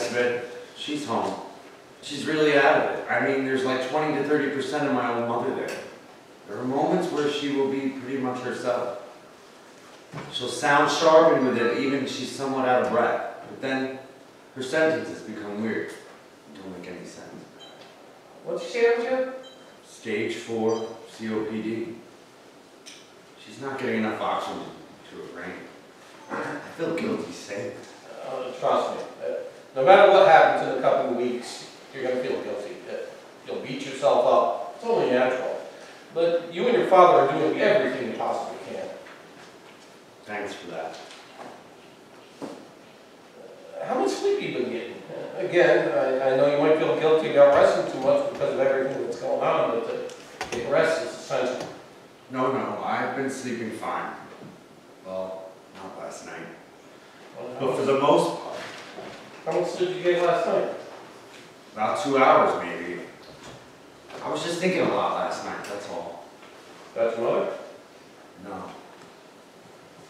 Smith. She's home. She's really out of it. I mean, there's like 20 to 30% of my own mother there. There are moments where she will be pretty much herself. She'll sound sharp and with it, even she's somewhat out of breath. But then her sentences become weird. Don't make any sense. What's she up to? Stage 4 COPD. She's not getting enough oxygen to her brain. I feel guilty saying it. Trust me. No matter what happens in a couple of weeks, you're going to feel guilty. You'll beat yourself up. It's only natural. But you and your father are doing everything you possibly can. Thanks for that. How much sleep have you been getting? Again, I know you might feel guilty about resting too much because of everything that's going on, but getting rest is essential. No, I've been sleeping fine. Well, not last night. But for the most part. How much sleep did you get last night? About 2 hours, maybe. I was just thinking a lot last night, that's all. That's mother? No.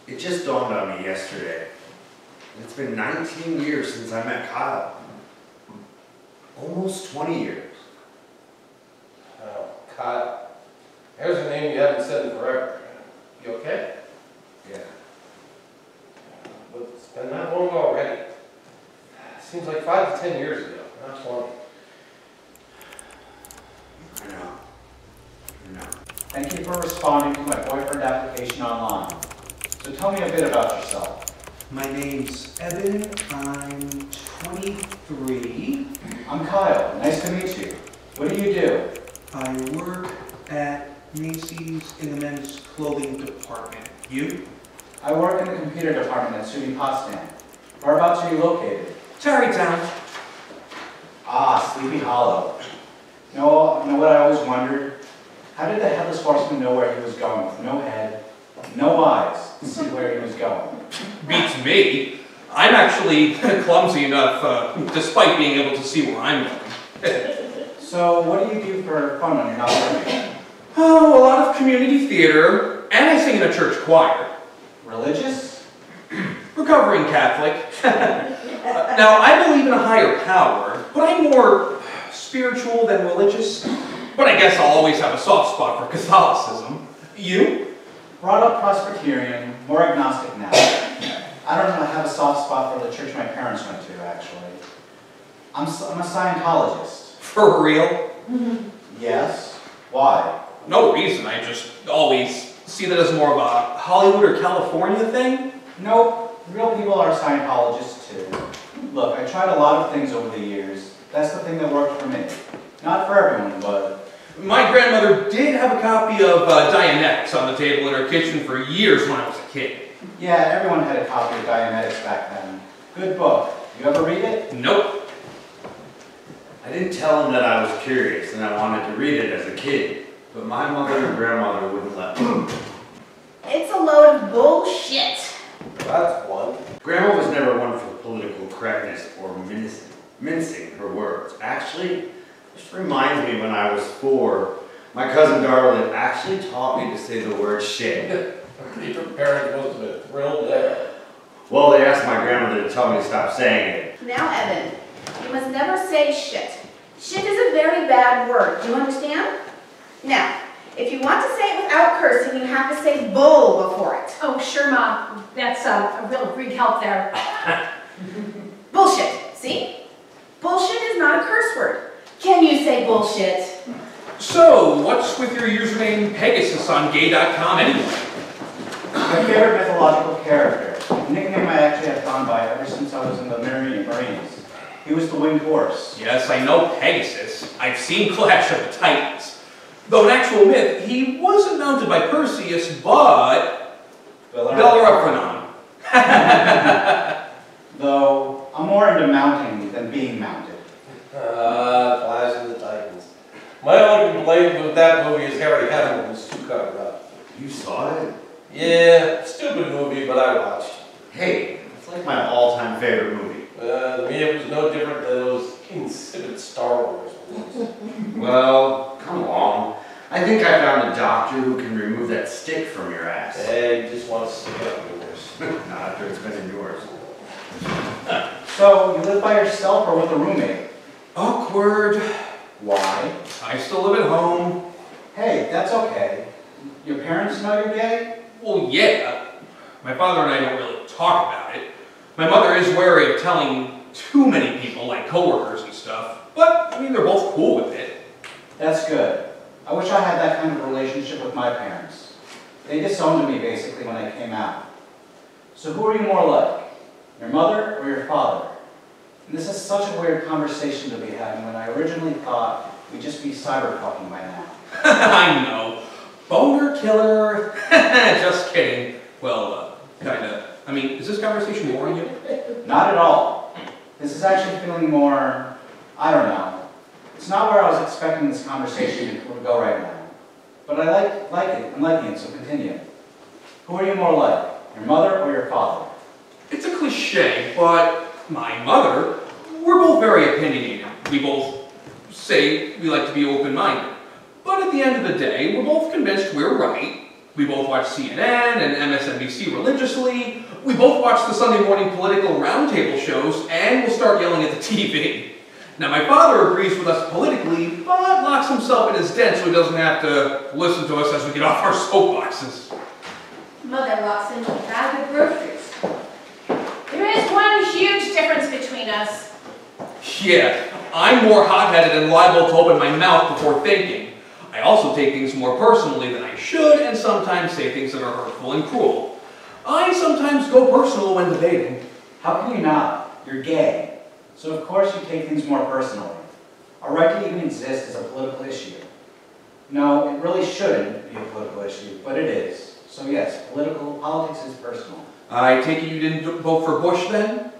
It just dawned on me yesterday. It's been 19 years since I met Kyle. Almost 20 years. Oh, Kyle. There's a name you haven't said in forever. You okay? Yeah. But it's been that long already. Seems like 5 to 10 years ago, not 20. I know. Thank you for responding to my boyfriend application online. So tell me a bit about yourself. My name's Evan. I'm 23. I'm Kyle. Nice to meet you. What do you do? I work at Macy's in the men's clothing department. You? I work in the computer department at SUNY Potsdam. Whereabouts are you located? Tarrytown. Ah, Sleepy Hollow. Know what I always wondered? How did the Headless Horseman know where he was going with no head, no eyes, to see where he was going? Beats me. I'm actually clumsy enough, despite being able to see where I'm going. So, what do you do for fun when you're not working? Oh, a lot of community theater, and I sing in a church choir. Religious? Recovering Catholic. Now, I believe in a higher power, but I'm more spiritual than religious. But I guess I'll always have a soft spot for Catholicism. You? Brought up Presbyterian, more agnostic now. I don't know, have a soft spot for the church my parents went to, actually. I'm a Scientologist. For real? Yes. Why? No reason, I just always see that as more of a Hollywood or California thing. Nope. Real people are Scientologists too. Look, I tried a lot of things over the years. That's the thing that worked for me. Not for everyone, but... My grandmother did have a copy of Dianetics on the table in her kitchen for years when I was a kid. Yeah, everyone had a copy of Dianetics back then. Good book. You ever read it? Nope. I didn't tell him that I was curious and I wanted to read it as a kid, but my mother and grandmother wouldn't let me. It's a load of bullshit. That's one. Grandma was never one for political correctness or mincing her words. Actually, this reminds me when I was 4, my cousin Darla actually taught me to say the word shit. Your parents must have been thrilled there. Well, they asked my grandmother to tell me to stop saying it. Now, Evan, you must never say shit. Shit is a very bad word. Do you understand? Now, if you want to say it without cursing, you have to say bull before it. Oh, sure, Mom. That's a real big help there. Bullshit. See? Bullshit is not a curse word. Can you say bullshit? So, what's with your username Pegasus on gay.com anyway? My favorite mythological character. A nickname I actually have gone by ever since I was in the Marines. He was the winged horse. Yes, I know Pegasus. I've seen Clash of the Titans. Though in actual myth, he wasn't mounted by Perseus, but Bellerophon. Though, I'm more into mounting than being mounted. Clash of the Titans. My only complaint with that movie is Harry Hamlin was too covered up. You saw it? Yeah, stupid movie, but I watched. Hey, it's like my all-time favorite movie. To me, it was no different than those insipid Star Wars movies. Well, come on. I think I found a doctor who can remove that stick from your ass. Hey, you just want to stick it up yours. Not after it's been in yours. So, you you live by yourself or with a roommate? Awkward. Why? I still live at home. Hey, that's okay. Your parents know you're gay? Well, yeah. My father and I don't really talk about it. My mother is wary of telling too many people, like coworkers and stuff. But, I mean, they're both cool with it. That's good. I wish I had that kind of relationship with my parents. They disowned me, basically, when I came out. So who are you more like? Your mother or your father? And this is such a weird conversation to be having when I originally thought we'd just be cyberfucking by now. I know. Boner killer. Just kidding. Well, kinda. I mean, is this conversation boring you? Not at all. This is actually feeling more, I don't know. It's not where I was expecting this conversation to go right now. But I like it. I'm liking it, so continue. Who are you more like? Your mother or your father? It's a cliche, but my mother, we're both very opinionated. We both say we like to be open-minded. But at the end of the day, we're both convinced we're right. We both watch CNN and MSNBC religiously. We both watch the Sunday morning political roundtable shows, and we'll start yelling at the TV. Now, my father agrees with us politically, but locks himself in his den so he doesn't have to listen to us as we get off our soapboxes. Mother walks in with a bag of groceries. There is one huge difference between us. Yeah, I'm more hot-headed and liable to open my mouth before thinking. I also take things more personally than I should, and sometimes say things that are hurtful and cruel. I sometimes go personal when debating. How can you not? You're gay. So of course you take things more personally. Our right to even exist is a political issue. No, it really shouldn't be a political issue, but it is. So yes, politics is personal. I take it you didn't vote for Bush then?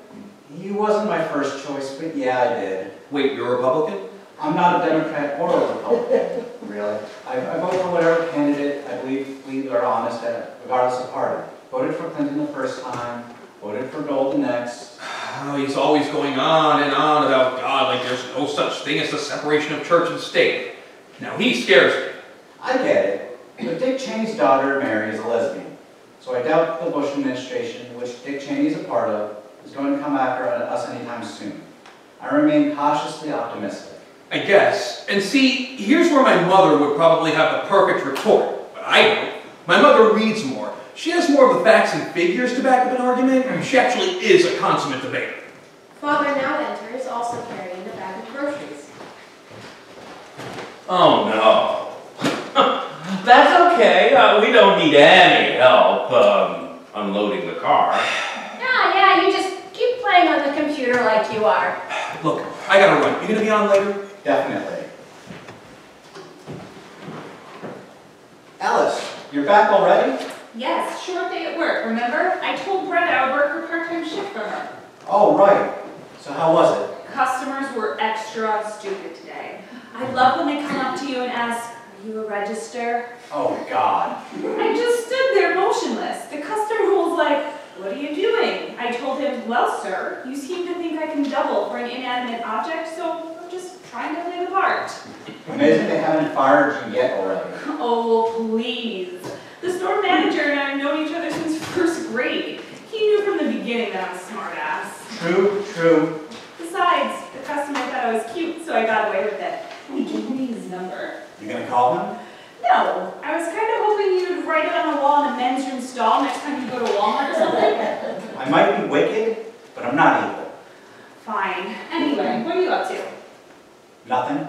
He wasn't my first choice, but yeah, I did. Wait, you're a Republican? I'm not a Democrat or a Republican, really. I vote for whatever candidate I believe are honest, regardless of party. Voted for Clinton the first time, voted for Gold the next. Oh, he's always going on and on about God like there's no such thing as the separation of church and state. Now, he scares me. I get it, but Dick Cheney's daughter, Mary, is a lesbian. So I doubt the Bush administration, which Dick Cheney is a part of, is going to come after us anytime soon. I remain cautiously optimistic. I guess. And see, here's where my mother would probably have the perfect retort, but I don't. My mother reads more. She has more of the facts and figures to back up an argument. She actually is a consummate debater. Father now enters, also carrying a bag of groceries. Oh no. That's okay. We don't need any help unloading the car. Yeah, you just keep playing on the computer like you are. Look, I gotta run. You gonna be on later? Definitely. Alice, you're back already? Yes, short day at work, remember? I told Brenda I would work her part-time shift for her. Oh, right. So how was it? Customers were extra stupid today. I love when they come up to you and ask, are you a register? Oh, God. I just stood there motionless. The customer was like, what are you doing? I told him, well, sir, you seem to think I can double for an inanimate object, so I'm just trying to play the part. Amazing they haven't fired you yet already. Oh, please. The store manager and I have known each other since first grade. He knew from the beginning that I'm a smartass. True. Besides, the customer thought I was cute, so I got away with it. He gave me his number. You gonna call him? No, I was kind of hoping you'd write it on the wall in the men's room stall next time you go to Walmart or something. I might be wicked, but I'm not evil. Fine. Anyway, what are you up to? Nothing?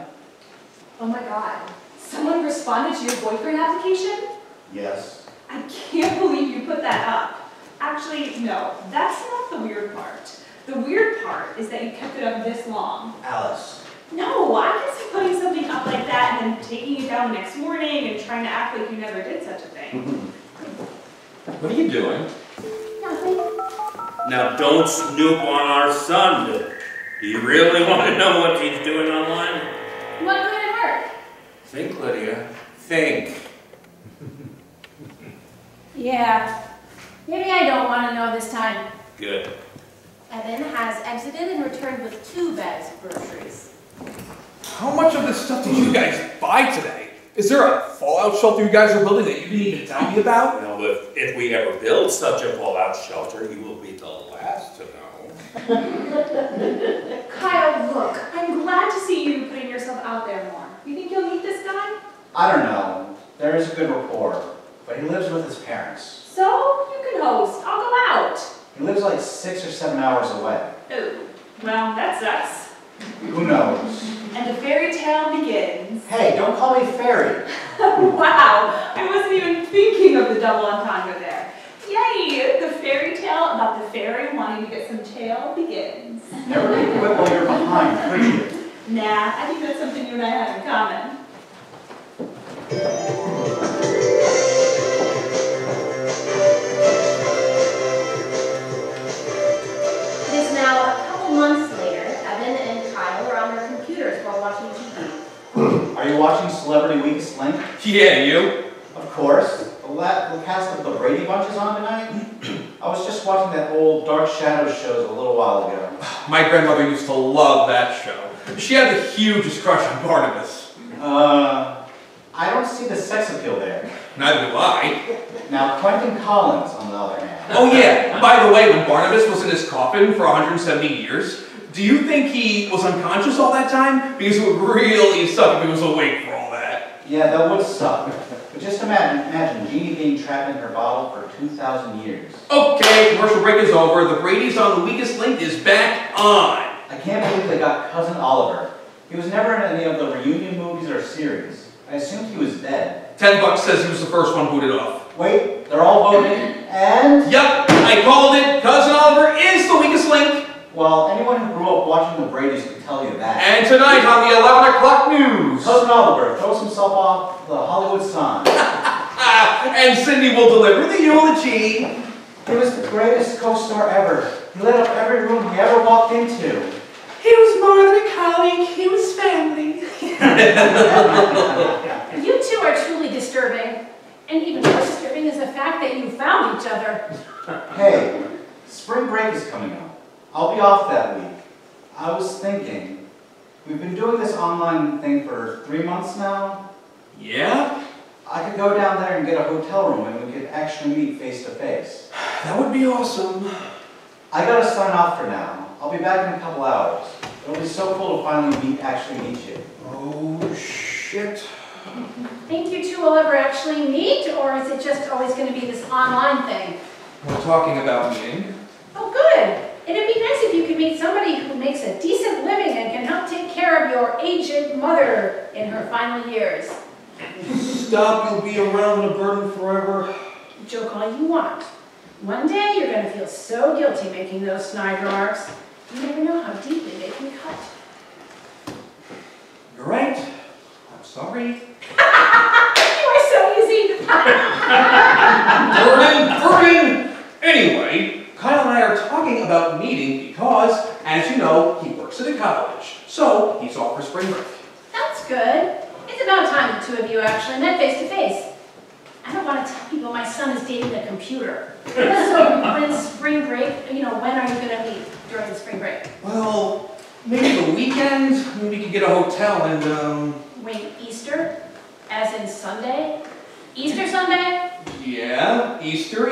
Oh my god. Someone responded to your boyfriend application? Yes. I can't believe you put that up. Actually, no, that's not the weird part. The weird part is that you kept it up this long. Alice. No, I can see putting something up like that and then taking it down the next morning and trying to act like you never did such a thing. What are you doing? Nothing. Now don't snoop on our son. Do you really want to know what he's doing online? What could it hurt? Think, Lydia. Think. Yeah. Maybe I don't want to know this time. Good. Evan has exited and returned with 2 bags of groceries. How much of this stuff did you guys buy today? Is there a fallout shelter you guys are building that you didn't even tell me about? Well, if we ever build such a fallout shelter, you will be the last to know. Kyle, look, I'm glad to see you putting yourself out there more. You think you'll meet this guy? I don't know. There is a good rapport, but he lives with his parents. So, you can host. I'll go out. He lives like 6 or 7 hours away. Oh, well, that sucks. Who knows? And the fairy tale begins. Hey, don't call me fairy. Wow, I wasn't even thinking of the double entendre there. Yay, the fairy tale about the fairy wanting to get some tail begins. Never be quit while you're behind, could you? Nah, I think that's something you and I have in common. It is now a couple months later. Evan and Kyle are on their computers while watching TV. Are you watching Celebrity Weakest Link? Yeah, you? Of course. The cast of the Brady Bunch is on tonight. I was just watching that old Dark Shadows shows a little while ago. My grandmother used to love that show. She had the hugest crush on Barnabas. I don't see the sex appeal there. Neither do I. Now, Quentin Collins, on the other hand. Oh yeah, by the way, when Barnabas was in his coffin for 170 years, do you think he was unconscious all that time? Because it would really suck if he was awake for all that. Yeah, that would suck. But just imagine Jeannie being trapped in her bottle for 2,000 years. Okay, commercial break is over. The Brady's on the Weakest Link is back on. I can't believe they got Cousin Oliver. He was never in any of the reunion movies or series. I assumed he was dead. $10 says he was the first one booted off. Wait, they're all voting, and... Yep, I called it. Cousin Oliver is the Weakest Link. Well, anyone who grew up watching the Brady's could tell you that. And tonight on the 11 o'clock news. Cousin Oliver throws himself off the Hollywood sign. And Cindy will deliver the eulogy. He was the greatest co-star ever. He lit up every room he ever walked into. He was more than a colleague, he was family. You two are truly disturbing. And even more disturbing is the fact that you found each other. Hey, spring break is coming up. I'll be off that week. I was thinking, we've been doing this online thing for 3 months now. Yeah? I could go down there and get a hotel room and we could actually meet face to face. That would be awesome. I gotta sign off for now. I'll be back in a couple hours. It'll be so cool to finally actually meet you. Oh, shit. Think you two will ever actually meet, or is it just always going to be this online thing? We're talking about meeting. Oh, good. It'd be nice if you could meet somebody who makes a decent living and can help take care of your aged mother in her final years. Stop, you'll be around the burden forever. Joke all you want. One day you're going to feel so guilty making those snide remarks. You never know how deeply they can cut. You're right. I'm sorry. You are so easy. Burden! Anyway, Kyle and I are talking about meeting because, as you know, he works at a college. So, he's off for spring break. That's good. It's about time the two of you actually met face to face. I don't want to tell people my son is dating a computer. So when spring break, when are you going to meet during the spring break? Well, maybe the weekend. Maybe we could get a hotel and, Wait, Easter? As in Sunday? Easter Sunday? Yeah, Easter.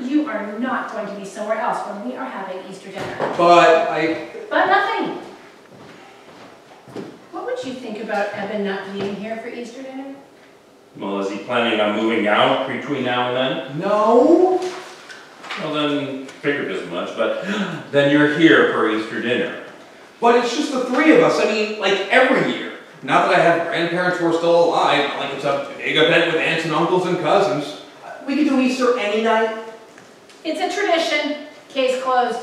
You are not going to be somewhere else when we are having Easter dinner. But nothing. What would you think about Evan not being here for Easter dinner? Well, is he planning on moving out between now and then? No. Well, then, figured as much, but then you're here for Easter dinner. But it's just the three of us. I mean, like every year. Not that I have grandparents who are still alive, not like it's a big event with aunts and uncles and cousins. We could do Easter any night. It's a tradition. Case closed.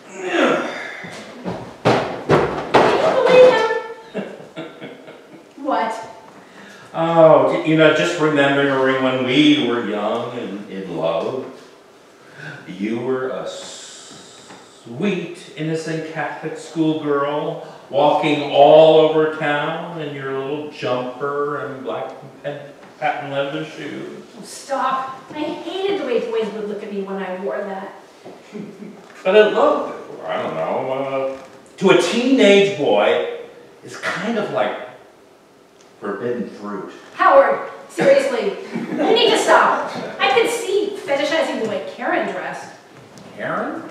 Can you believe him? What? Oh, just remembering when we were young and in love. You were a sweet, innocent Catholic schoolgirl walking all over town in your little jumper and black patent leather shoes. Oh, stop. I hated the way boys would look at me when I wore that. But it looked, I don't know, to a teenage boy, it's kind of like forbidden fruit. Howard, seriously, you need to stop. I could see fetishizing the way Karen dressed. Karen?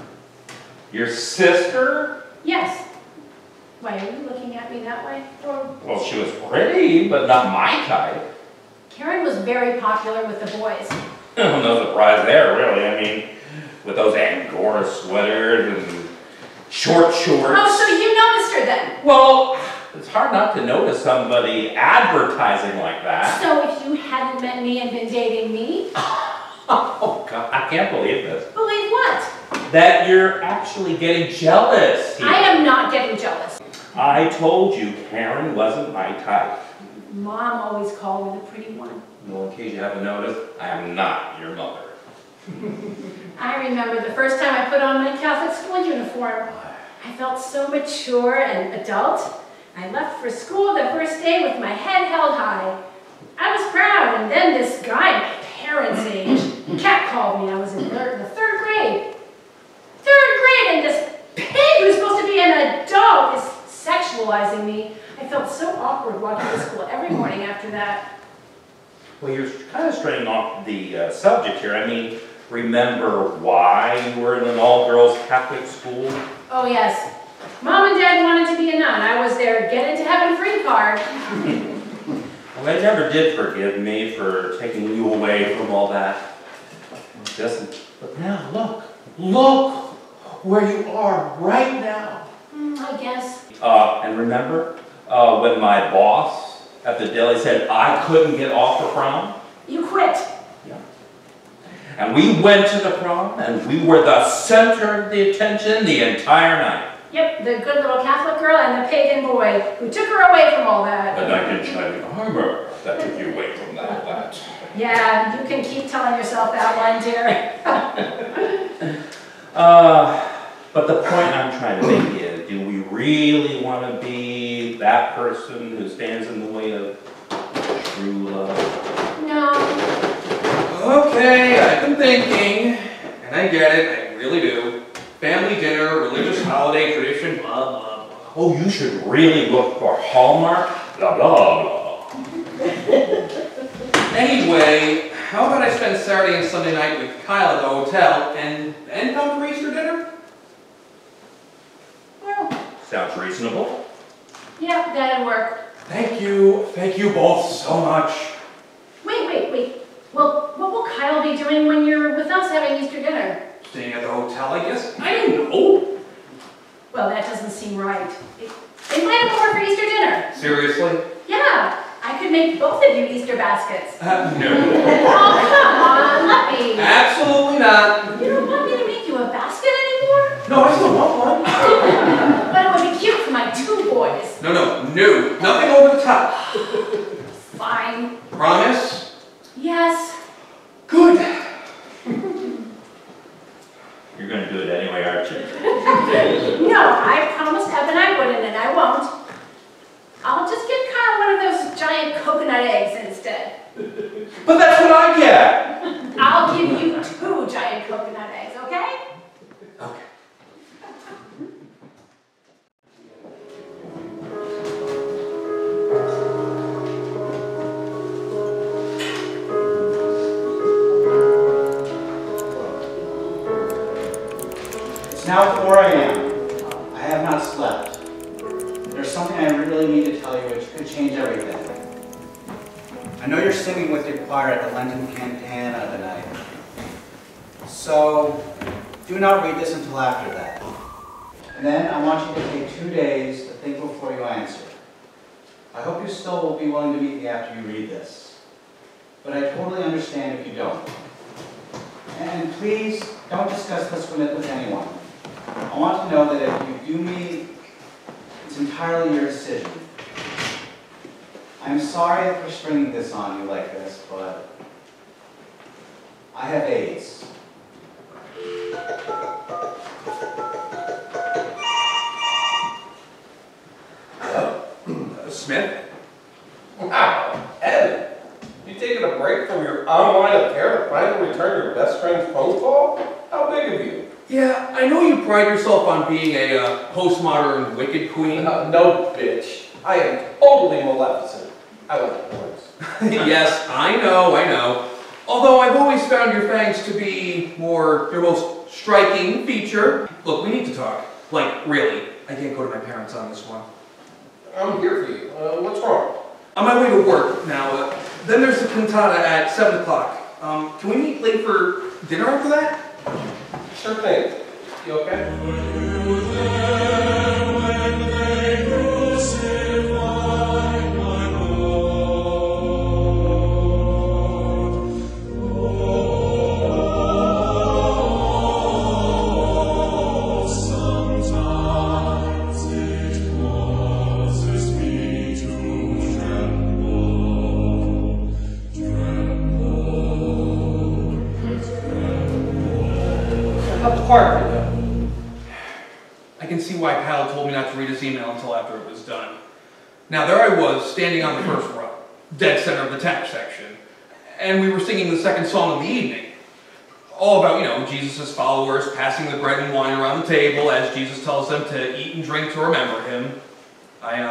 Your sister? Yes. Why, are you looking at me that way? Or Well, she was pretty, but not my type. Karen was very popular with the boys. No surprise there, really. I mean, with those Angora sweaters and short shorts. Oh, so you noticed her then? Well, it's hard not to notice somebody advertising like that. So if you hadn't met me and been dating me? Oh, God, I can't believe this. Believe what? That you're actually getting jealous here. I am not getting jealous. I told you Karen wasn't my type. Mom always called me the pretty one. Well, in case you haven't noticed, I am not your mother. I remember the first time I put on my Catholic school uniform. I felt so mature and adult. I left for school the first day with my head held high. I was proud, and then this guy, my parents' age, catcalled me. I was in the third grade. Third grade, and this pig who's supposed to be an adult is sexualizing me. I felt so awkward walking to school every morning after that. Well, you're kind of straying off the subject here. I mean, remember why you were in an all-girls Catholic school? Oh, yes. Mom and Dad wanted to be a nun. I was their get into heaven free card. Well, they never did forgive me for taking you away from all that. But now, look where you are right now. I guess. And remember when my boss at the deli said I couldn't get off for prom? You quit. Yeah. And we went to the prom, and we were the center of the attention the entire night. Yep, the good little Catholic girl and the pagan boy who took her away from all that. The knight in shining armor that took you away from all that. Yeah, you can keep telling yourself that one, dear. But the point I'm trying to make is, do we really want to be that person who stands in the way of true love? No. Okay, I've been thinking, and I get it, I really do. Family dinner, religious holiday, tradition, blah, blah, blah. Oh, you should really look for Hallmark, blah, blah, blah. Anyway, how about I spend Saturday and Sunday night with Kyle at the hotel, and then come for Easter dinner? Well, Sounds reasonable. yeah, that'd work. Thank you both so much. Wait. Well, what will Kyle be doing when you're with us having Easter dinner? Staying at the hotel, I guess? I don't know. Well, that doesn't seem right. Invite him over for Easter dinner. Seriously? Yeah, I could make both of you Easter baskets. No. Oh, come on, let me. Absolutely not. You don't want me to make you a basket anymore? No, I still want one. But it would be cute for my two boys. No. Nothing over the top. Fine. Promise? Yes. Good. You're going to do it anyway, aren't you? No, I promised Evan I wouldn't, and I won't. I'll just get Kyle one of those giant coconut eggs instead. But that's what I get! I'll give you 2 giant coconut eggs, okay? Okay. It's now 4 a.m. I have not slept. There's something I really need to tell you which could change everything. I know you're singing with your choir at the Lenten Cantata tonight. So, do not read this until after that. And then I want you to take 2 days to think before you answer. I hope you still will be willing to meet me after you read this. But I totally understand if you don't. And please, don't discuss this with anyone. I want to know that if you do meet, it's entirely your decision. I'm sorry for springing this on you like this, but I have AIDS. Smith? Wow, Evan, you taking a break from your online affair to finally return your best friend's phone call? How big of you? Yeah, I know you pride yourself on being a postmodern wicked queen. No, bitch. I am totally Maleficent. I like boys. Yes, I know. Although I've always found your fangs to be more, they're most striking feature. Look, we need to talk. Like, really, I can't go to my parents on this one. I'm here for you. What's wrong? On my way to work now. Then there's the cantata at 7 o'clock. Can we meet late for dinner after that? Sure thing. You okay? Hard for you. I can see why Kyle told me not to read his email until after it was done. Now, there I was, standing on the first row, dead center of the tap section, and we were singing the second song of the evening. All about, you know, Jesus' followers passing the bread and wine around the table as Jesus tells them to eat and drink to remember him. I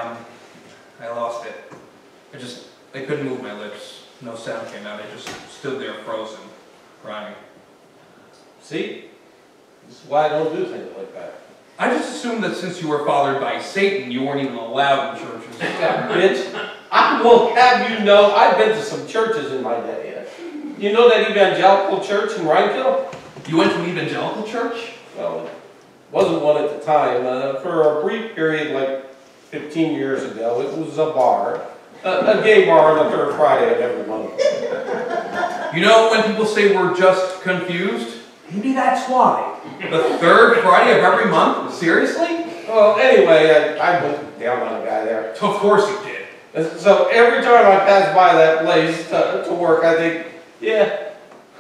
lost it. I couldn't move my lips. No sound came out. I just stood there frozen, crying. See? This is why I don't do things like that. I just assumed that since you were fathered by Satan, you weren't even allowed in churches. Yeah, bitch. I will have you know, I've been to some churches in my day. You know that evangelical church in Rhinecliff? You went to an evangelical church? Well, it wasn't one at the time. For a brief period, like 15 years ago, it was a bar. A gay bar on the third Friday of every month. You know when people say we're just confused? Maybe that's why. The third Friday of every month? Seriously? Well, anyway, I went down on a guy there. Of course you did. So every time I pass by that place to work, I think, yeah,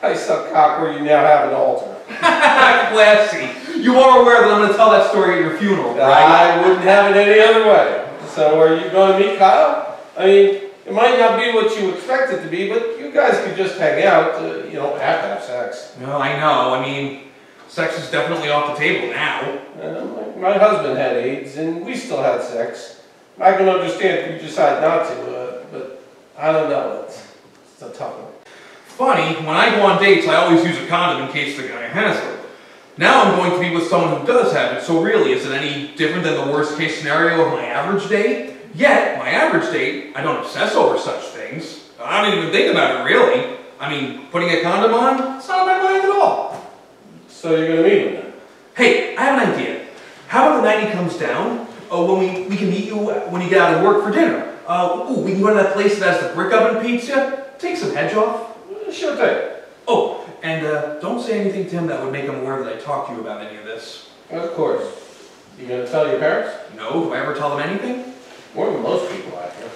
I suck cock where you now have an altar. Classy. You are aware that I'm going to tell that story at your funeral, right? I wouldn't have it any other way. So are you going to meet Kyle? I mean, it might not be what you expect it to be, but you guys could just hang out, you don't have to have sex. No, I know. I mean, sex is definitely off the table now. My husband had AIDS, and we still had sex. I can understand if you decide not to, but I don't know. It's a tough one. Funny, when I go on dates, I always use a condom in case the guy has it. Now I'm going to be with someone who does have it, so really, is it any different than the worst case scenario of my average date? Yet, my average date, I don't obsess over such things. I don't even think about it, really. I mean, putting a condom on, it's not on my mind at all. So you're going to meet him then? Hey, I have an idea. How about the night he comes down, when we can meet you when you get out of work for dinner? We can go to that place that has the brick oven pizza, take some hedge off. Sure thing. Oh, and don't say anything to him that would make him aware that I talked to you about any of this. Of course. You going to tell your parents? No, do I ever tell them anything? More than most people, I think.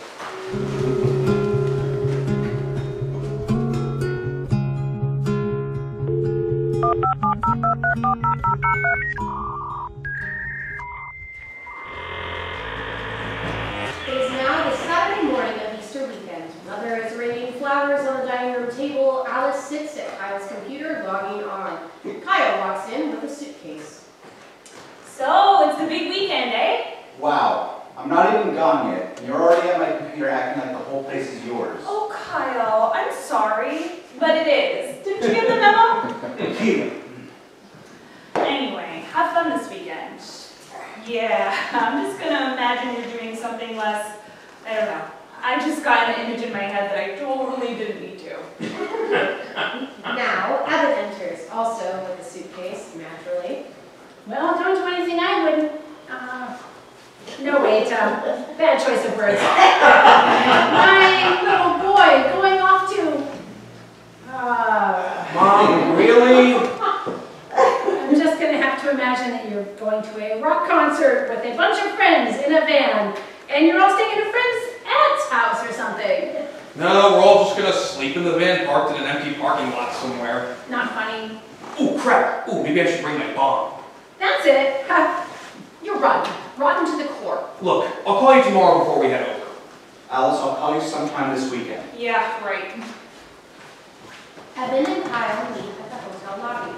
It is now the Saturday morning of Easter weekend. Mother is arranging flowers on the dining room table. Alice sits at Kyle's computer logging on. Kyle walks in with a suitcase. So, it's the big weekend, eh? Wow, I'm not even gone yet, and you're already at my computer acting like the whole place is yours. Oh, Kyle, I'm sorry, but it is. Didn't you get the memo? Anyway, have fun this weekend. Yeah, I'm just gonna imagine you're doing something less, I don't know. I just got an image in my head that I totally didn't need to. Now, Evan enters, also with a suitcase, naturally. Well, don't do anything I wouldn't. No, wait, bad choice of words. My little boy going off to, Mom, really? I'm just gonna have to imagine that you're going to a rock concert with a bunch of friends in a van, and you're all staying at a friend's aunt's house or something. No, we're all just gonna sleep in the van parked in an empty parking lot somewhere. Not funny. Ooh, crap. Ooh, maybe I should bring my bomb. That's it. You're rotten. Rotten to the core. Look, I'll call you tomorrow before we head over. Alice, I'll call you sometime this weekend. Yeah, right. Evan and Kyle meet at the hotel lobby.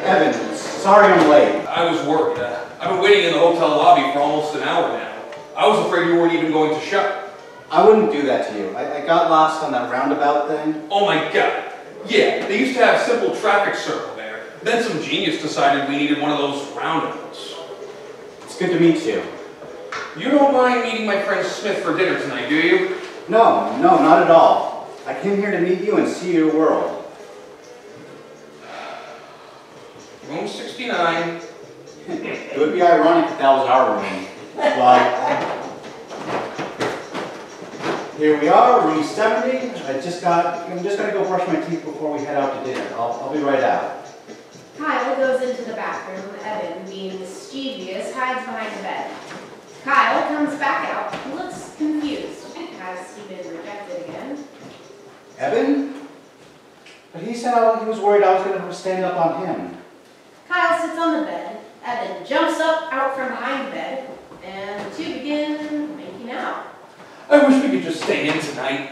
Evan, sorry I'm late. I was worried. I've been waiting in the hotel lobby for almost an hour now. I was afraid you weren't even going to show. I wouldn't do that to you. I got lost on that roundabout thing. Oh my God. Yeah, they used to have simple traffic circle there. Then some genius decided we needed one of those roundabouts. It's good to meet you. You don't mind meeting my friend Smith for dinner tonight, do you? No, not at all. I came here to meet you and see your world. Room 69. It would be ironic if that was our room. But here we are, room 70. I'm just gonna go brush my teeth before we head out to dinner. I'll be right out. Kyle goes into the bathroom. Evan, being mischievous, hides behind the bed. Kyle comes back out. He looks confused. Has he been rejected again? Evan? But he said he was worried I was gonna stand up on him. Kyle sits on the bed. Evan jumps up out from behind the bed, and the two begin making out. I wish we could just stay in tonight.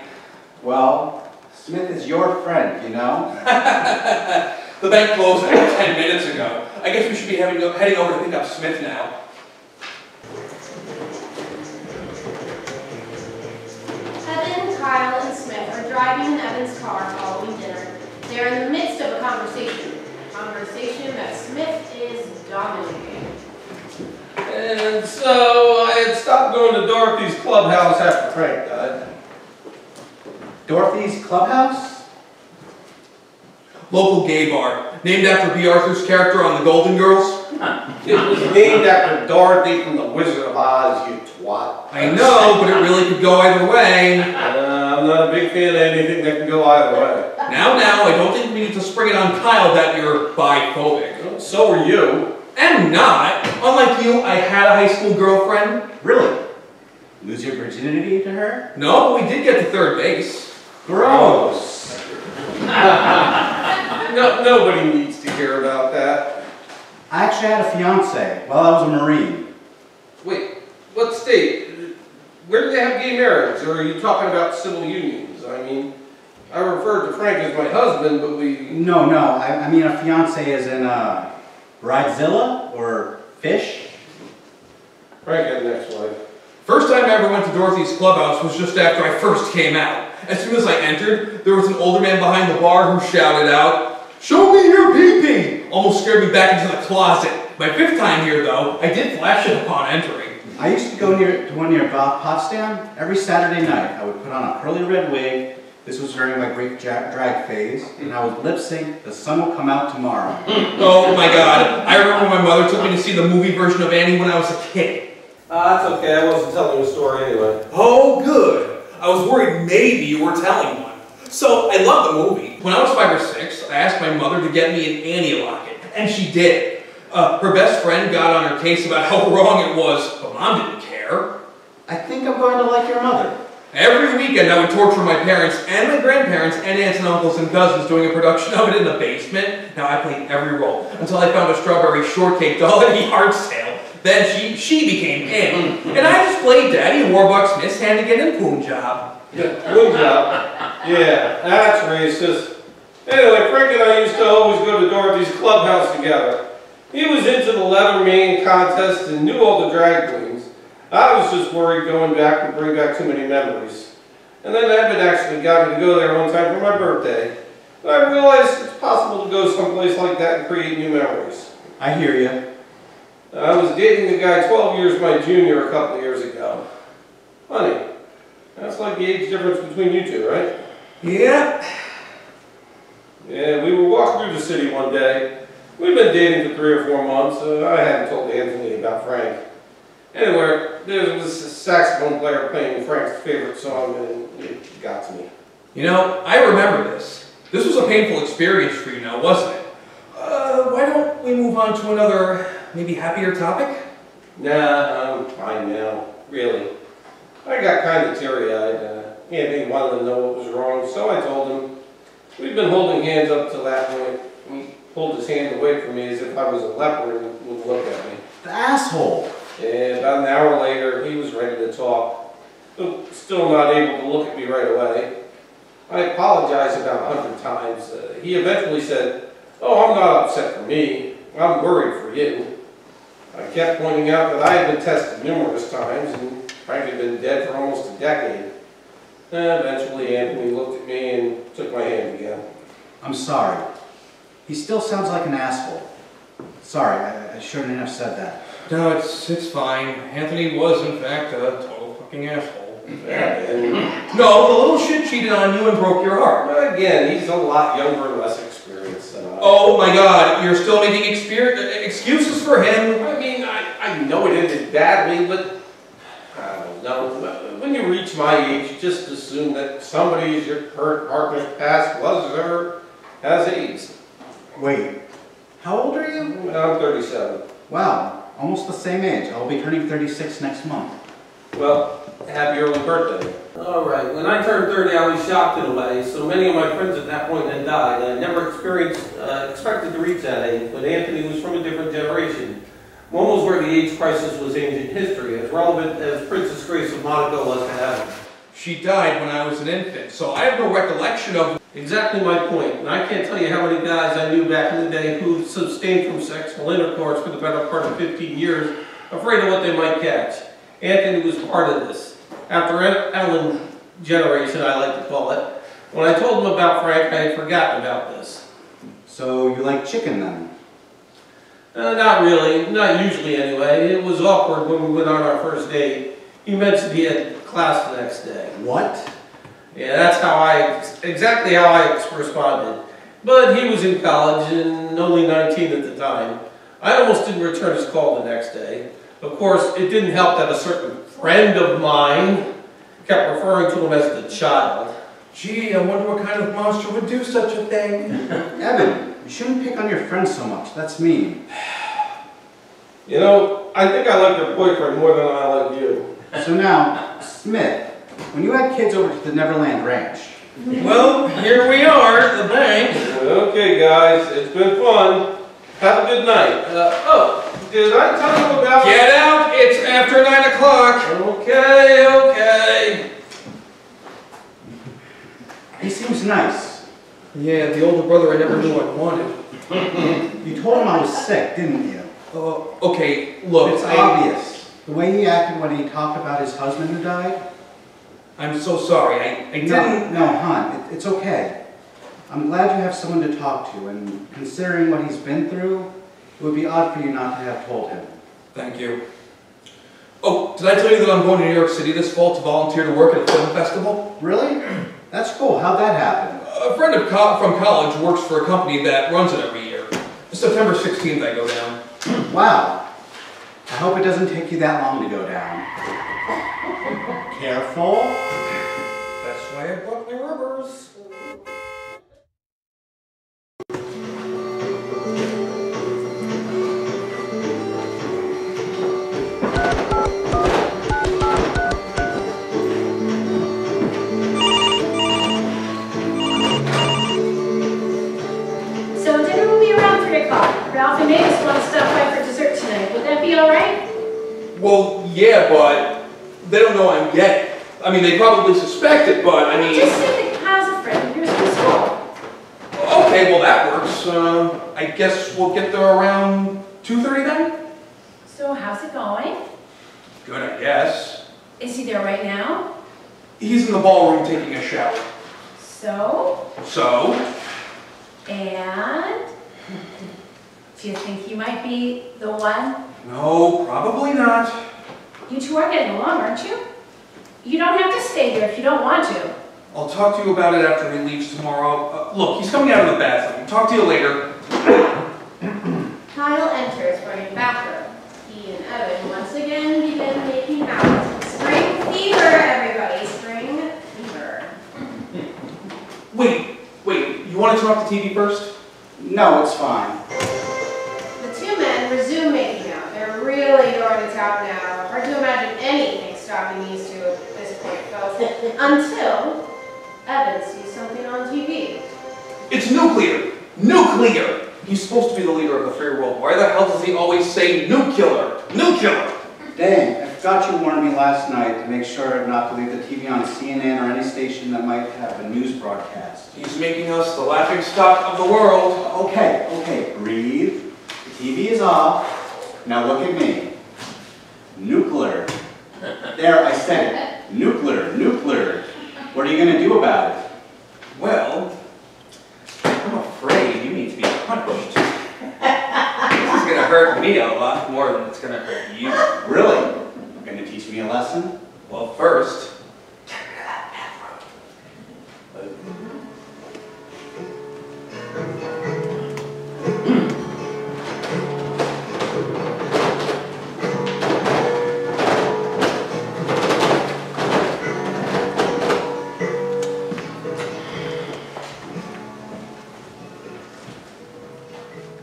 Well, Smith is your friend, you know? The bank closed 10 minutes ago. I guess we should be heading over to pick up Smith now. Evan, Kyle, and Smith are driving in Evan's car following dinner. They're in the midst of a conversation. A conversation that Smith is dominating. And so I had stopped going to Dorothy's clubhouse after Frank died. Dorothy's clubhouse? Local gay bar, named after B. Arthur's character on The Golden Girls. It was named after Dorothy from The Wizard of Oz, you twat. I know, but it really could go either way. I'm not a big fan of anything that can go either way. Now, I don't think we need to spring it on Kyle that you're biphobic. Well, so are you. And not. Unlike you, I had a high school girlfriend. Really? Lose your virginity to her? No, but we did get to third base. Gross. No, nobody needs to hear about that. I actually had a fiance while I was a Marine. Wait, what state? Where do they have gay marriage? Or are you talking about civil unions? I mean, I referred to Frank as my husband, but we... No, I mean a fiance as in bridezilla or fish. Frank had an ex-wife. First time I ever went to Dorothy's clubhouse was just after I first came out. As soon as I entered, there was an older man behind the bar who shouted out, "Show me your pee-pee!" Almost scared me back into the closet. My 5th time here, though, I did flash it upon entering. I used to go to one near Potsdam. Every Saturday night, I would put on a curly red wig. This was during my Greek drag phase, and I would lip sync, "The Sun Will Come Out Tomorrow." Oh my god, I remember my mother took me to see the movie version of Annie when I was a kid. That's okay, I wasn't telling you a story anyway. Oh, good. I was worried maybe you were telling one. So, I love the movie. When I was 5 or 6, I asked my mother to get me an Annie locket, and she did. Her best friend got on her case about how wrong it was, but Mom didn't care. I think I'm going to like your mother. Every weekend I would torture my parents and my grandparents and aunts and uncles and cousins doing a production of it in the basement. Now I played every role until I found a strawberry shortcake doll at a yard sale. Then she became in. And I just played Daddy Warbucks, Miss Hannigan, and Punjab. Punjab? Yeah, that's racist. Anyway, Frank and I used to always go to Dorothy's clubhouse together. He was into the leather manning contest and knew all the drag queens. I was just worried going back would bring back too many memories. And then Evan actually got me to go there one time for my birthday. But I realized it's possible to go someplace like that and create new memories. I hear you. I was dating a guy 12 years my junior a couple of years ago. Funny. That's like the age difference between you two, right? Yeah. Yeah, we were walking through the city one day. We'd been dating for 3 or 4 months. I hadn't told Anthony about Frank. Anyway, there was a saxophone player playing Frank's favorite song, and it got to me. You know, I remember this. This was a painful experience for you now, wasn't it? Why don't we move on to another, maybe happier topic? Nah, I'm fine now, really. I got kind of teary-eyed. Anthony wanted to know what was wrong, so I told him. We'd been holding hands up till that point. He pulled his hand away from me as if I was a leper and would look at me. The asshole. Yeah, about an hour later, he was ready to talk, but still not able to look at me right away. I apologized about 100 times. He eventually said, "Oh, I'm not upset for me. I'm worried for you." I kept pointing out that I had been tested numerous times, and Frank had been dead for almost a decade. Eventually, Anthony looked at me and took my hand again. I'm sorry. He still sounds like an asshole. Sorry, I shouldn't have said that. No, it's fine. Anthony was, in fact, a total fucking asshole. No, the little shit cheated on you and broke your heart. But again, he's a lot younger and less experienced than I. Oh my God, you're still making excuses for him? I mean, I know it ended badly, but I don't know. When you reach my age, just assume that somebody is your current partner's past was or has AIDS. Wait, how old are you? I'm 37. Wow, almost the same age. I'll be turning 36 next month. Well, happy early birthday. All right, when I turned 30, I was shocked in a way. So many of my friends at that point had died. I never expected to reach that age, but Anthony was from a different generation. One was where the AIDS crisis was ancient history, as relevant as Princess Grace of Monaco was to heaven. She died when I was an infant, so I have no recollection of... Exactly my point, and I can't tell you how many guys I knew back in the day who abstained from sexual intercourse for the better part of 15 years, afraid of what they might catch. Anthony was part of this. After Ellen generation, I like to call it, when I told him about Frank, I had forgotten about this. So you like chicken then? Not really, not usually anyway. It was awkward when we went on our first date. He mentioned he had class the next day. What? Yeah, that's exactly how I responded. But he was in college and only 19 at the time. I almost didn't return his call the next day. Of course, it didn't help that a certain friend of mine kept referring to him as the child. Gee, I wonder what kind of monster would do such a thing. Evan, you shouldn't pick on your friends so much. That's mean. You know, I think I like your boyfriend more than I like you. So now, Smith, when you had kids over to the Neverland Ranch. Well, here we are at the bank. Okay, guys, it's been fun. Have a good night. Did I tell you about... Get out! It's after 9 o'clock. Okay. He seems nice. Yeah, the older brother I never knew I wanted. You told him I was sick, didn't you? Okay, look, It's obvious. The way he acted when he talked about his husband who died. I'm so sorry, I didn't... No, hon, it's okay. I'm glad you have someone to talk to, and considering what he's been through, it would be odd for you not to have told him. Thank you. Oh, did I tell you that I'm going to New York City this fall to volunteer to work at a film festival? Really? That's cool. How'd that happen? A friend from college works for a company that runs it every year. September 16th I go down. Wow. I hope it doesn't take you that long to go down. Careful. That's why I brought my rubbers. So dinner will be around 3 o'clock. Ralph and Mavis want to stop by for dessert tonight. Would that be all right? Well, yeah, but they don't know I'm gay. I mean, they probably suspect it, but I mean... Just say that Kyle's a friend of yours from school. Okay, well that works. I guess we'll get there around 2:30 then? So how's it going? Good, I guess. Is he there right now? He's in the ballroom taking a shower. So? So? And? Do you think he might be the one? No, probably not. You two are getting along, aren't you? You don't have to stay here if you don't want to. I'll talk to you about it after he leaves tomorrow. Look, he's coming out of the bathroom. Talk to you later. Kyle enters from the bathroom. He and Evan once again begin making out. Spring fever, everybody. Spring fever. Wait, you want to turn off the TV first? No, it's fine. The two men resume making out. They're really going to town now. Hard to imagine anything stopping these two at this point, folks. Until Evan sees something on TV. It's nuclear! Nuclear! He's supposed to be the leader of the free world. Why the hell does he always say nuclear? Nuclear! Dang, I forgot you warned me last night to make sure not to leave the TV on CNN or any station that might have a news broadcast. He's making us the laughing stock of the world. Okay, breathe. The TV is off. Now look at me. Nuclear. There, I said it. Nuclear. What are you going to do about it? Well, I'm hurt me a lot more than it's gonna hurt you. Really? Gonna teach me a lesson? Well, first, get rid of that bathrobe.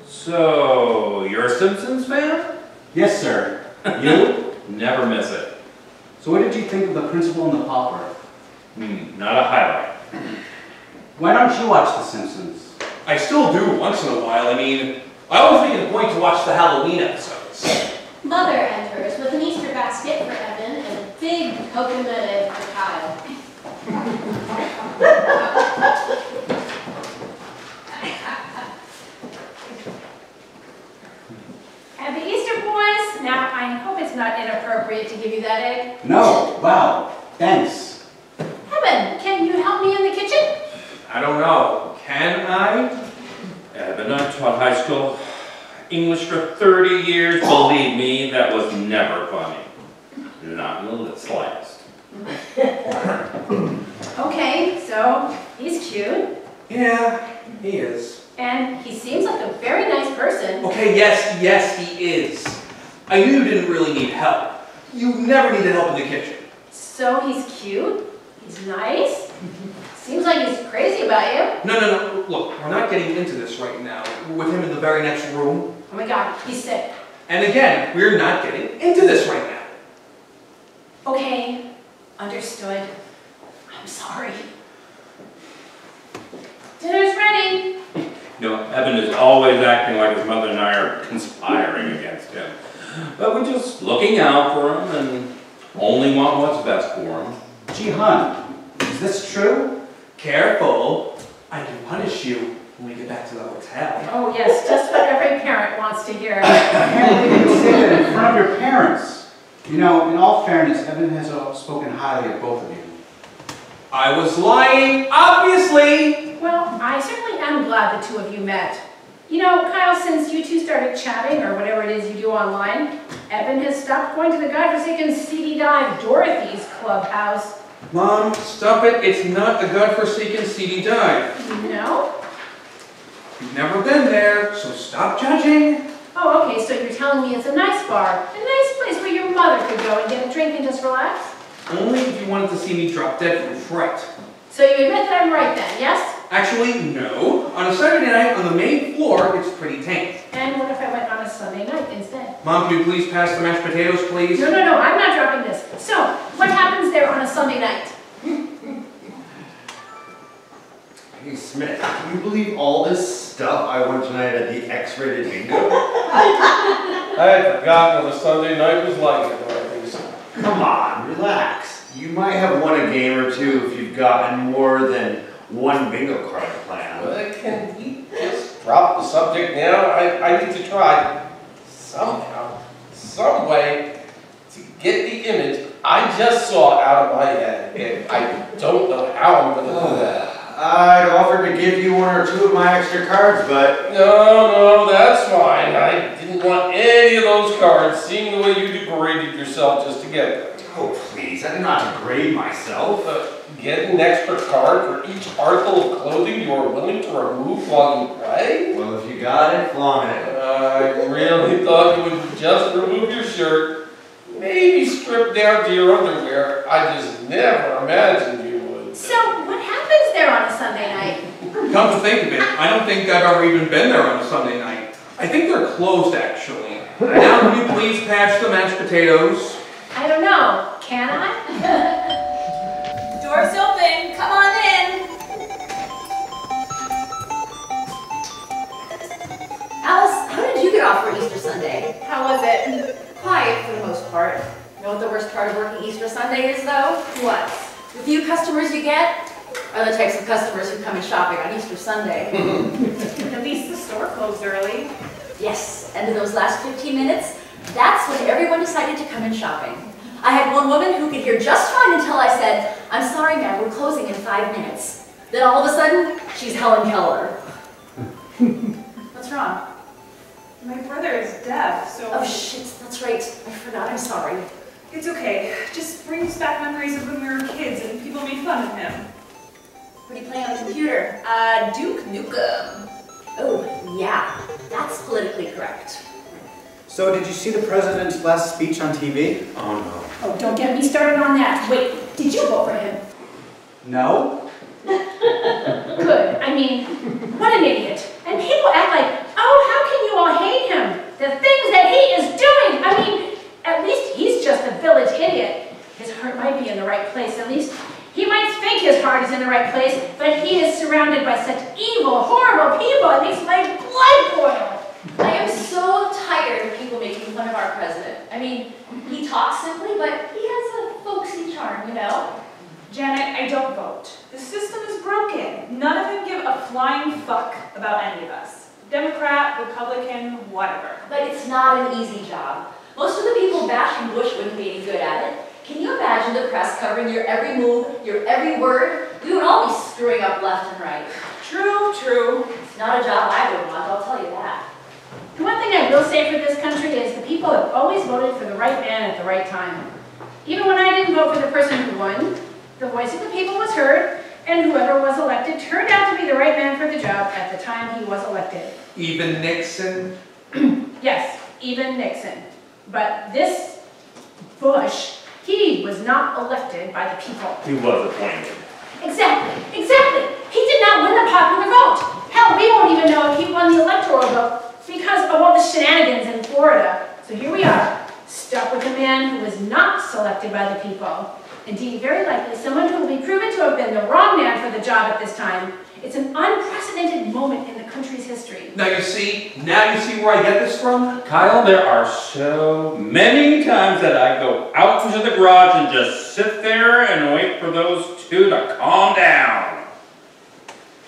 So, you're a Simpsons fan? Yes, sir. You? Never miss it. So what did you think of the principal and the pauper? Not a highlight. Why don't you watch The Simpsons? I still do once in a while. I mean, I always make it a point to watch the Halloween episodes. Mother enters with an Easter basket for Evan and a big coconut egg for Kyle. And the Easter boys, now I hope it's not inappropriate to give you that egg. No. Wow. Thanks. Evan, can you help me in the kitchen? I don't know. Can I? But I taught high school English for 30 years. Believe me, that was never funny. Not in the slightest. Okay, so he's cute, Yeah, he is. and he seems like a very nice person. Okay, yes, he is. I knew you didn't really need help. You never needed help in the kitchen. So he's cute, he's nice, seems like he's crazy about you. No. Look, we're not getting into this right now. We're with him in the very next room. Oh my God, he's sick. And again, we're not getting into this right now. Okay, understood. I'm sorry. Dinner's ready. Evan is always acting like his mother and I are conspiring against him. But we're just looking out for him and only want what's best for him. Gee, hon, is this true? Careful. I can punish you when we get back to the hotel. Oh yes, just what every parent wants to hear. I can't believe you say that in front of your parents. You know, in all fairness, Evan has spoken highly of both of you. I was lying, obviously. Well, I certainly am glad the two of you met. You know, Kyle, since you two started chatting, or whatever it is you do online, Evan has stopped going to the godforsaken seedy dive Dorothy's clubhouse. Mom, stop it. It's not a godforsaken seedy dive. No? You've never been there, so stop judging. Oh, okay, so you're telling me it's a nice bar, a nice place where your mother could go and get a drink and just relax? Only if you wanted to see me drop dead from fright. So you admit that I'm right then, yes? Actually, no. On a Saturday night on the main floor, it's pretty tame. And what if I went on a Sunday night instead? Mom, can you please pass the mashed potatoes, please? No, I'm not dropping this. So, what happens there on a Sunday night? Hey, Smith, can you believe all this stuff I won tonight at the X-rated bingo? I had forgotten what a Sunday night was like at Dorothy's. Come on, relax. You might have won a game or two if you've gotten more than one bingo card to plan. Well, can we just drop the subject now? I need to try somehow, some way to get the image I just saw out of my head. And I don't know how I'm going to do that. I'd offer to give you one or two of my extra cards, but... No, that's fine. I didn't want any of those cards, seeing the way you degraded yourself just to get them. Oh, please, I did not degrade myself. Get an extra card for each article of clothing you are willing to remove while you play? Well, if you got it, flaunt it. I really thought you would just remove your shirt, maybe strip down to your underwear. I just never imagined you would. So, what happens there on a Sunday night? Come to think of it, I don't think I've ever even been there on a Sunday night. I think they're closed, actually. Now, can you please pass the mashed potatoes? I don't know. Can I? Door's open, come on in. Alice, how did you get off for Easter Sunday? How was it? Quiet for the most part. You know what the worst part of working Easter Sunday is, though? What? The few customers you get are the types of customers who come in shopping on Easter Sunday. At least the store closed early. Yes, and in those last 15 minutes, that's when everyone decided to come in shopping. I had one woman who could hear just fine until I said, "I'm sorry, ma'am, we're closing in 5 minutes." Then all of a sudden, she's Helen Keller. What's wrong? My brother is deaf, so... Oh shit, that's right. I forgot, I'm sorry. It's okay. Just brings back memories of when we were kids and people made fun of him. What are you playing on the computer? Duke Nukem. Oh, yeah. That's politically correct. So did you see the president's last speech on TV? Oh no. Oh, don't get me started on that. Wait, did you vote for him? No? Good. I mean, what an idiot. And people act like, oh, how can you all hate him? The things that he is doing. I mean, at least he's just a village idiot. His heart might be in the right place. At least he might think his heart is in the right place, but he is surrounded by such evil, horrible people. It makes my blood boil. I am so tired of people making fun of our president. I mean, he talks simply, but he has a folksy charm, you know? Janet, I don't vote. The system is broken. None of them give a flying fuck about any of us. Democrat, Republican, whatever. But it's not an easy job. Most of the people bashing Bush wouldn't be any good at it. Can you imagine the press covering your every move, your every word? We would all be screwing up left and right. True, true. It's not a job I would want, I'll tell you that. The one thing I will say for this country is the people have always voted for the right man at the right time. Even when I didn't vote for the person who won, the voice of the people was heard, and whoever was elected turned out to be the right man for the job at the time he was elected. Even Nixon? Yes, even Nixon. But this Bush, he was not elected by the people. He was appointed. Exactly. He did not win the popular vote. Hell, we won't even know if he won the electoral vote because of all the shenanigans in Florida. So here we are, stuck with a man who was not selected by the people. Indeed, very likely someone who will be proven to have been the wrong man for the job at this time. It's an unprecedented moment in the country's history. Now you see where I get this from? Kyle, there are so many times that I go out into the garage and just sit there and wait for those two to calm down.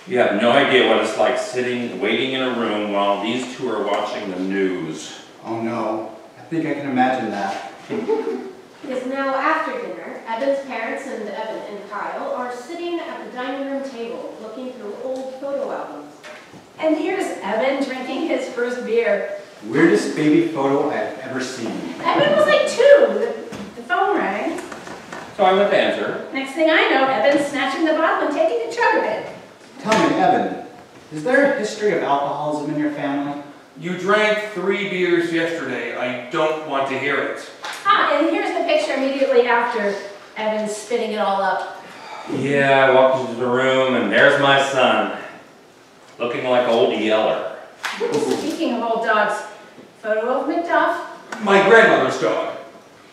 You have no idea what it's like waiting in a room while these two are watching the news. Oh no, I think I can imagine that. It is now after dinner. Evan's parents and Evan and Kyle are sitting at the dining room table looking through old photo albums. And here's Evan drinking his first beer. Weirdest baby photo I've ever seen. Evan was like 2. The phone rang. So I went to answer. Next thing I know, Evan's snatching the bottle and taking a chug of it. Tell me, Evan, is there a history of alcoholism in your family? You drank 3 beers yesterday. I don't want to hear it. Ah, and here's the picture immediately after Evan's spitting it all up. Yeah, I walked into the room and there's my son, looking like old Yeller. Speaking of old dogs, photo of McDuff. My grandmother's dog.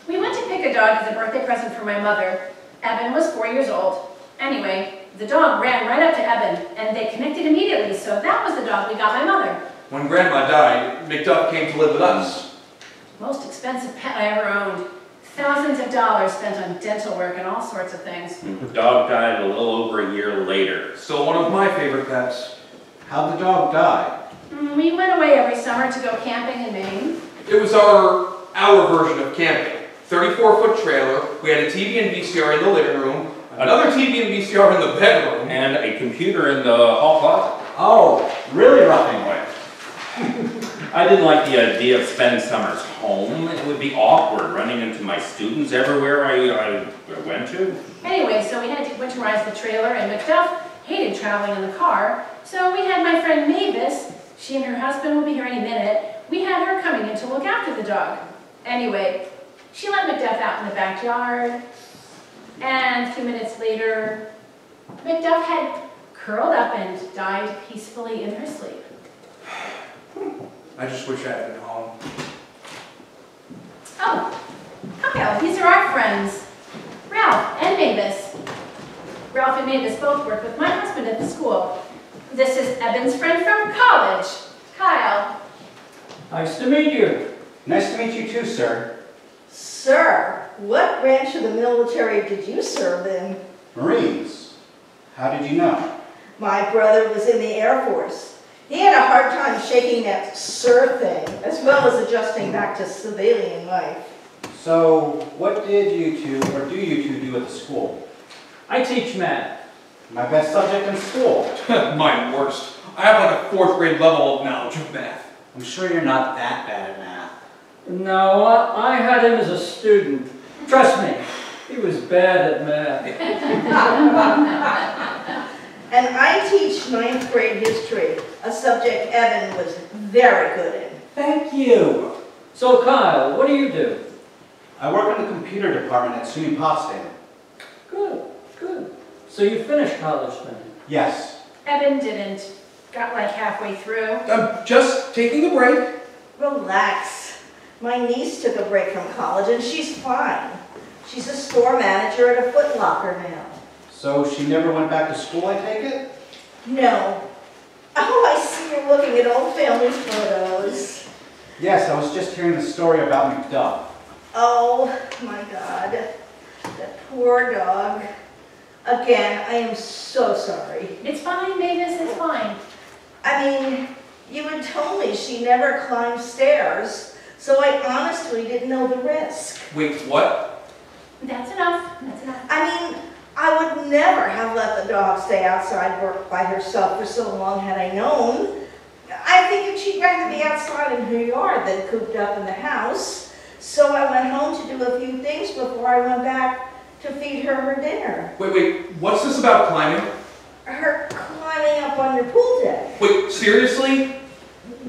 We went to pick a dog as a birthday present for my mother. Evan was 4 years old. Anyway, the dog ran right up to Evan, and they connected immediately, so that was the dog we got my mother. When Grandma died, McDuff came to live with us. Most expensive pet I ever owned. Thousands of dollars spent on dental work and all sorts of things. The dog died a little over a year later. Still one of my favorite pets. How'd the dog die? We went away every summer to go camping in Maine. It was our version of camping. 34-foot trailer. We had a TV and VCR in the living room, another TV and VCR in the bedroom, And a computer in the hall closet. Oh, really roughing it. I didn't like the idea of spending summers home. It would be awkward running into my students everywhere I went to. Anyway, so we had to winterize the trailer, and McDuff hated traveling in the car. So we had my friend Mavis, she and her husband will be here any minute, we had her coming in to look after the dog. Anyway, she let McDuff out in the backyard, and a few minutes later, McDuff had curled up and died peacefully in her sleep. I just wish I had been home. Oh, Kyle, these are our friends, Ralph and Mavis. Ralph and Mavis both work with my husband at the school. This is Evan's friend from college, Kyle. Nice to meet you. Nice to meet you too, sir. Sir, what branch of the military did you serve in? Marines. How did you know? My brother was in the Air Force. He had a hard time shaking that sir thing, as well as adjusting back to civilian life. So, what did you two, or do you two do at the school? I teach math. My best subject in school. Mine worst. I have like a 4th grade level of knowledge of math. I'm sure you're not that bad at math. No, I had him as a student. Trust me, he was bad at math. And I teach 9th grade history, a subject Evan was very good in. Thank you. So Kyle, what do you do? I work in the computer department at SUNY Potsdam. Good, good. So you finished college then? Yes. Evan didn't. Got like halfway through. I'm just taking a break. Relax. My niece took a break from college and she's fine. She's a store manager at a Foot Locker now. So she never went back to school, I take it? No. Oh, I see you're looking at old family photos. Yes, I was just hearing the story about Macduff. Oh, my God. That poor dog. Again, I am so sorry. It's fine, Mavis, it's fine. I mean, you had told me she never climbed stairs, so I honestly didn't know the risk. Wait, what? That's enough, that's enough. I mean, I would never have let the dog stay outside work by herself for so long had I known. I figured she'd rather be outside in her yard than cooped up in the house. So I went home to do a few things before I went back to feed her dinner. Wait, what's this about climbing? Her climbing up on your pool deck. Wait, seriously?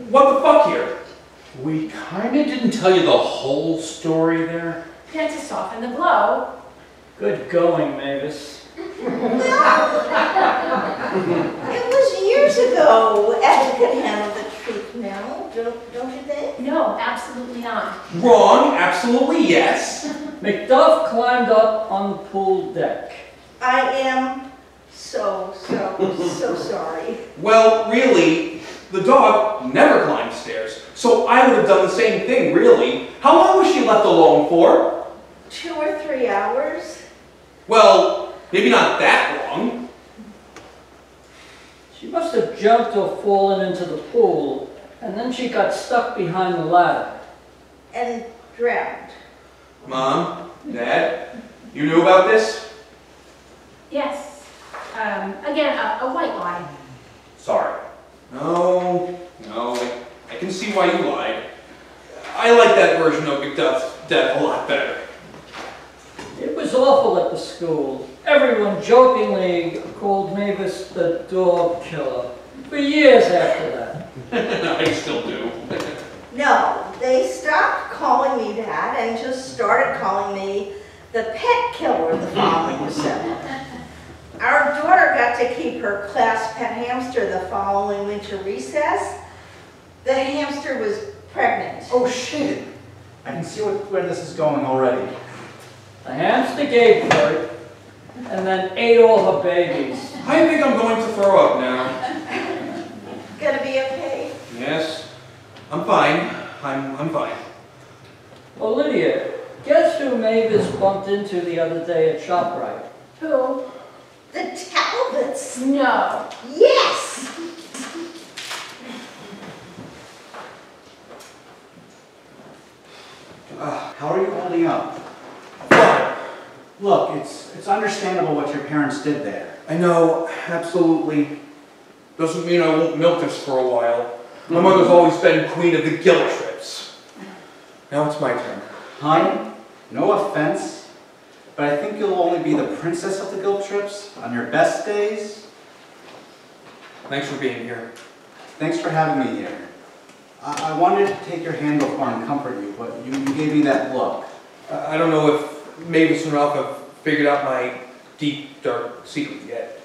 What the fuck here? We kinda didn't tell you the whole story there. And to soften the blow. Good going, Mavis. It was years ago. Evan could handle the truth now, don't you think? No, absolutely not. Wrong, absolutely yes. Macduff climbed up on the pool deck. I am so sorry. Well, really, the dog never climbed stairs, so I would have done the same thing, really. How long was she left alone for? 2 or 3 hours? Well, maybe not that long. She must have jumped or fallen into the pool, and then she got stuck behind the ladder. And drowned. Mom, Dad, you knew about this? Yes. Again, a white lie. Sorry. No, I can see why you lied. I like that version of Macduff's death a lot better. It was awful at the school. Everyone jokingly called Mavis the dog killer. For years after that. I still do. No, they stopped calling me that and just started calling me the pet killer the following December. Our daughter got to keep her class pet hamster the following winter recess. The hamster was pregnant. Oh shit! I can see where this is going already. The hamster gave birth, and then ate all her babies. I think I'm going to throw up now. Gonna be okay? Yes, I'm fine. I'm fine. Well, Lydia, guess who Mavis bumped into the other day at ShopRite? Who? The Talbots. No. Yes! How are you holding up? Fine. Look, it's understandable what your parents did there. I know, absolutely. Doesn't mean I won't milk this for a while. My mother's always been queen of the guilt trips. Now it's my turn. Hon, no offense, but I think you'll only be the princess of the guilt trips on your best days. Thanks for being here. Thanks for having me here. I wanted to take your hand before and comfort you, but you gave me that look. I don't know if Mavis and Ralph have figured out my deep, dark secret yet.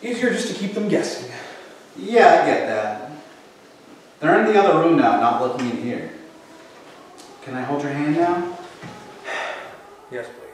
Easier just to keep them guessing. Yeah, I get that. They're in the other room now, not looking in here. Can I hold your hand now? Yes, please.